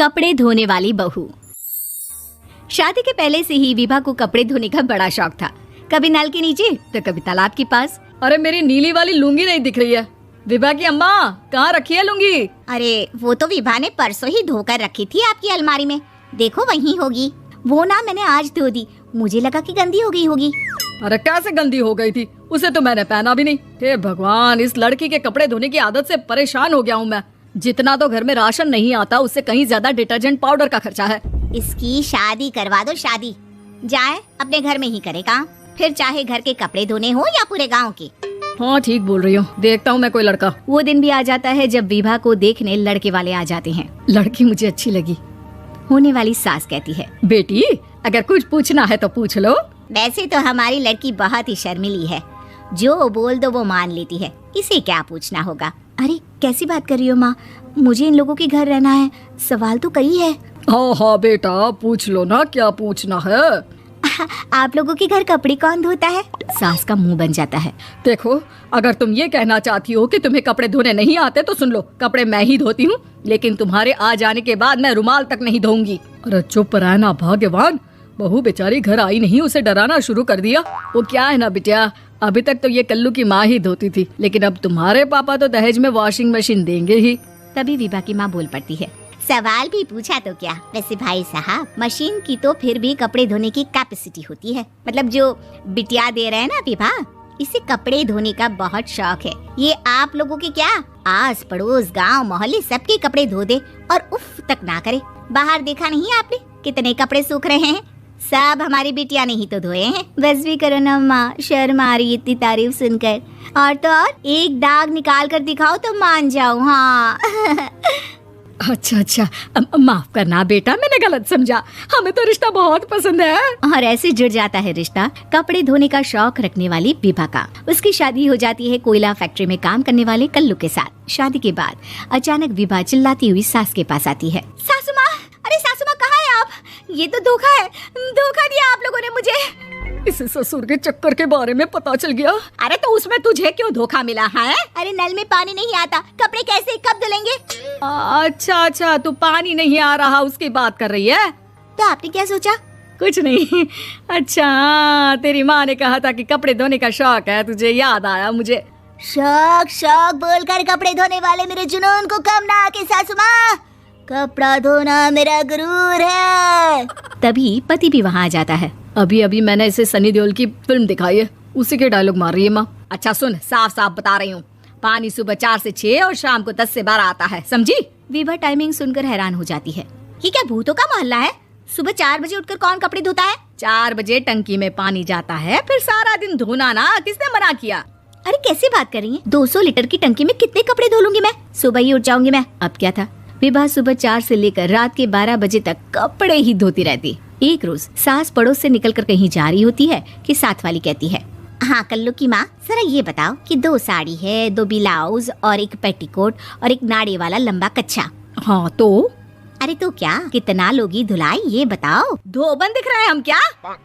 कपड़े धोने वाली बहू। शादी के पहले से ही विभा को कपड़े धोने का बड़ा शौक था। कभी नल के नीचे तो कभी तालाब के पास। अरे मेरी नीली वाली लुंगी नहीं दिख रही है। विभा की अम्मा, कहाँ रखी है लुंगी? अरे वो तो विभा ने परसों ही धोकर रखी थी आपकी अलमारी में, देखो वहीं होगी। वो ना मैंने आज धो दी, मुझे लगा कि गंदी हो गई होगी। अरे कैसे गंदी हो गई थी? उसे तो मैंने पहना भी नहीं। हे भगवान, इस लड़की के कपड़े धोने की आदत से परेशान हो गया हूँ मैं। जितना तो घर में राशन नहीं आता, उससे कहीं ज्यादा डिटर्जेंट पाउडर का खर्चा है। इसकी शादी करवा दो, शादी जाए अपने घर में ही करे काम, फिर चाहे घर के कपड़े धोने हो या पूरे गांव के। हाँ ठीक बोल रही हूँ, देखता हूँ मैं कोई लड़का। वो दिन भी आ जाता है जब विभा को देखने लड़के वाले आ जाते हैं। लड़की मुझे अच्छी लगी। होने वाली सास कहती है, बेटी अगर कुछ पूछना है तो पूछ लो। वैसे तो हमारी लड़की बहुत ही शर्मीली है, जो बोल दो वो मान लेती है, इसे क्या पूछना होगा। अरे कैसी बात कर रही हो माँ, मुझे इन लोगों के घर रहना है, सवाल तो कई है। हाँ हाँ बेटा, पूछ लो ना, क्या पूछना है। आप लोगों के घर कपड़े कौन धोता है? सास का मुंह बन जाता है। देखो, अगर तुम ये कहना चाहती हो कि तुम्हें कपड़े धोने नहीं आते तो सुन लो, कपड़े मैं ही धोती हूँ, लेकिन तुम्हारे आ जाने के बाद मैं रुमाल तक नहीं धोऊंगी। अरे चुप रहना भाग्यवान, बहू बेचारी घर आई नहीं, उसे डराना शुरू कर दिया। वो क्या है ना बिटिया, अभी तक तो ये कल्लू की माँ ही धोती थी, लेकिन अब तुम्हारे पापा तो दहेज में वॉशिंग मशीन देंगे ही। तभी विभा की माँ बोल पड़ती है, सवाल भी पूछा तो क्या। वैसे भाई साहब, मशीन की तो फिर भी कपड़े धोने की कैपेसिटी होती है। मतलब जो बिटिया दे रहे हैं ना विभा, इसे कपड़े धोने का बहुत शौक है। ये आप लोगों के क्या, आस पड़ोस गांव मोहल्ले सबके कपड़े धो दे और उफ तक ना करे। बाहर देखा नहीं आपने कितने कपड़े सूख रहे हैं? सब हमारी बिटिया ने ही तो धोए हैं। बस भी करो ना माँ, शर्म आ रही इतनी तारीफ सुनकर। और तो और एक दाग निकाल कर दिखाओ तो मान जाऊँ। हाँ अच्छा, माफ करना बेटा, मैंने गलत समझा। हमें तो रिश्ता बहुत पसंद है। और ऐसे जुड़ जाता है रिश्ता कपड़े धोने का शौक रखने वाली विभा का। उसकी शादी हो जाती है कोयला फैक्ट्री में काम करने वाले कल्लू के साथ। शादी के बाद अचानक विभा चिल्लाती हुई सास के पास आती है। सासू माँ, अरे सासू माँ कहाँ है आप? ये तो धोखा है, धोखा दिया आप लोगों ने मुझे। इसे ससुर के चक्कर के बारे में पता चल गया। अरे तो उसमें तुझे क्यों धोखा मिला है? अरे नल में पानी नहीं आता, कपड़े कैसे कब धुलेंगे? अच्छा, तू पानी नहीं आ रहा उसकी बात कर रही है। तो आपने क्या सोचा? कुछ नहीं। अच्छा, तेरी माँ ने कहा था कि कपड़े धोने का शौक है तुझे, याद आया मुझे। शौक बोलकर कपड़े धोने वाले मेरे जुनून को कम ना आके सासू माँ, कपड़ा धोना मेरा गुरूर है। तभी पति भी वहाँ आ जाता है। अभी मैंने इसे सनी देओल की फिल्म दिखाई है, उसी के डायलॉग मार रही है माँ। अच्छा सुन, साफ साफ बता रही हूँ, पानी सुबह 4 से 6 और शाम को 10 से 12 आता है, समझी? विभा टाइमिंग सुनकर हैरान हो जाती है। ये क्या भूतों का मोहल्ला है? सुबह 4 बजे उठकर कौन कपड़े धोता है? 4 बजे टंकी में पानी जाता है, फिर सारा दिन धोना ना, किसने मना किया? अरे कैसी बात कर रही है? 200 लीटर की टंकी में कितने कपड़े धो लूंगी मैं? सुबह ही उठ जाऊंगी मैं। अब क्या था, विभा सुबह 4 से लेकर रात के 12 बजे तक कपड़े ही धोती रहती। एक रोज सास पड़ोस से निकलकर कहीं जा रही होती है कि साथ वाली कहती है, हाँ कल्लू की माँ, जरा ये बताओ कि 2 साड़ी है, 2 ब्लाउज और एक पेटीकोट और एक नाड़े वाला लंबा कच्छा। हाँ तो? अरे तो क्या, कितना लोगी धुलाई ये बताओ। धोबन दिख रहे हैं हम क्या?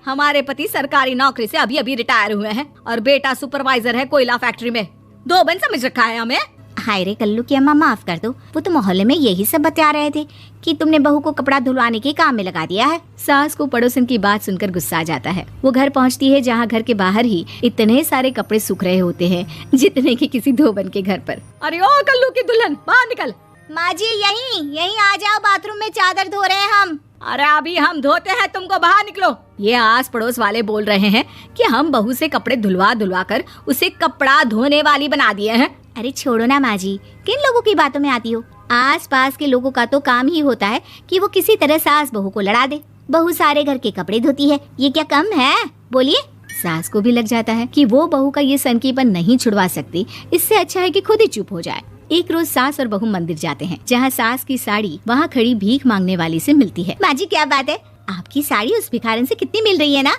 हमारे पति सरकारी नौकरी से अभी रिटायर हुए हैं और बेटा सुपरवाइजर है कोयला फैक्ट्री में। धोबन समझ रखा है हमें? हाय रे कल्लू की अम्मा, माफ कर दो, वो तो मोहल्ले में यही सब बता रहे थे कि तुमने बहू को कपड़ा धुलवाने के काम में लगा दिया है। सास को पड़ोसन की बात सुनकर गुस्सा आ जाता है। वो घर पहुंचती है जहां घर के बाहर ही इतने सारे कपड़े सूख रहे होते हैं जितने कि किसी धोबन के घर पर। अरे ओ कल्लू की दुल्हन, बाहर निकल। माँ जी यहीं आ जाओ, बाथरूम में चादर धो रहे हैं हम। अरे अभी हम धोते हैं, तुमको बाहर निकलो। ये आस पड़ोस वाले बोल रहे हैं कि हम बहू से कपड़े धुलवा कर उसे कपड़ा धोने वाली बना दिए हैं। अरे छोड़ो ना माँ जी, किन लोगों की बातों में आती हो? आस पास के लोगों का तो काम ही होता है कि वो किसी तरह सास बहू को लड़ा दे। बहू सारे घर के कपड़े धोती है, ये क्या कम है? बोलिए। सास को भी लग जाता है कि वो बहू का ये सनकीपन नहीं छुड़वा सकती, इससे अच्छा है कि खुद ही चुप हो जाए। एक रोज सास और बहू मंदिर जाते हैं, जहाँ सास की साड़ी वहाँ खड़ी भीख मांगने वाली से मिलती है। माँ जी क्या बात है, आपकी साड़ी उस भिखारन से कितनी मिल रही है ना?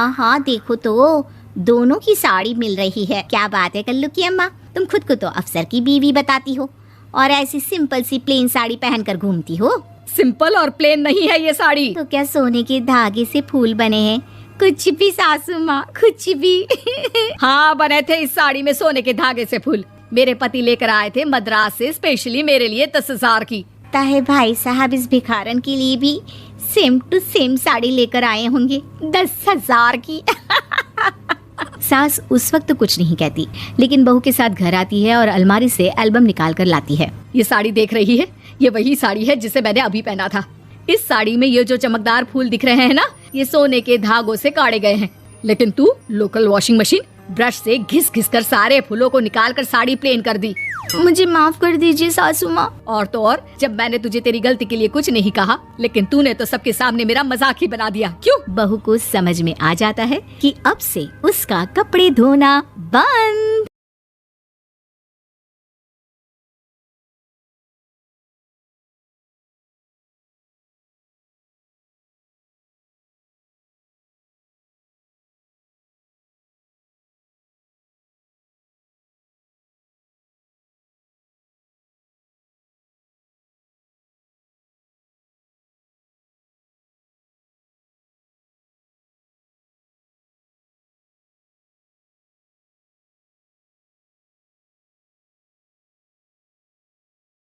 हाँ देखो तो दोनों की साड़ी मिल रही है। क्या बात है कल्लू की अम्मा, तुम खुद को तो अफसर की बीवी बताती हो और ऐसी सिंपल सी प्लेन साड़ी पहनकर घूमती हो। सिंपल और प्लेन नहीं है ये साड़ी। तो क्या सोने के धागे से फूल बने हैं? कुछ भी सासू माँ, कुछ भी। हाँ बने थे इस साड़ी में सोने के धागे से फूल। मेरे पति लेकर आए थे मद्रास से स्पेशली मेरे लिए 10,000 की। लगता है भाई साहब इस भिखारन के लिए भी सेम टू सेम साड़ी लेकर आए होंगे 10,000 की। सास उस वक्त तो कुछ नहीं कहती, लेकिन बहू के साथ घर आती है और अलमारी से एल्बम निकाल कर लाती है। ये साड़ी देख रही है, ये वही साड़ी है जिसे मैंने अभी पहना था। इस साड़ी में ये जो चमकदार फूल दिख रहे हैं ना, ये सोने के धागों से काटे गए हैं। लेकिन तू लोकल वॉशिंग मशीन ब्रश से घिस घिस कर सारे फूलों को निकाल कर साड़ी प्लेन कर दी। मुझे माफ कर दीजिए सासू माँ। और तो और, जब मैंने तुझे तेरी गलती के लिए कुछ नहीं कहा, लेकिन तूने तो सबके सामने मेरा मजाक ही बना दिया। क्यों? बहू को समझ में आ जाता है कि अब से उसका कपड़े धोना बंद।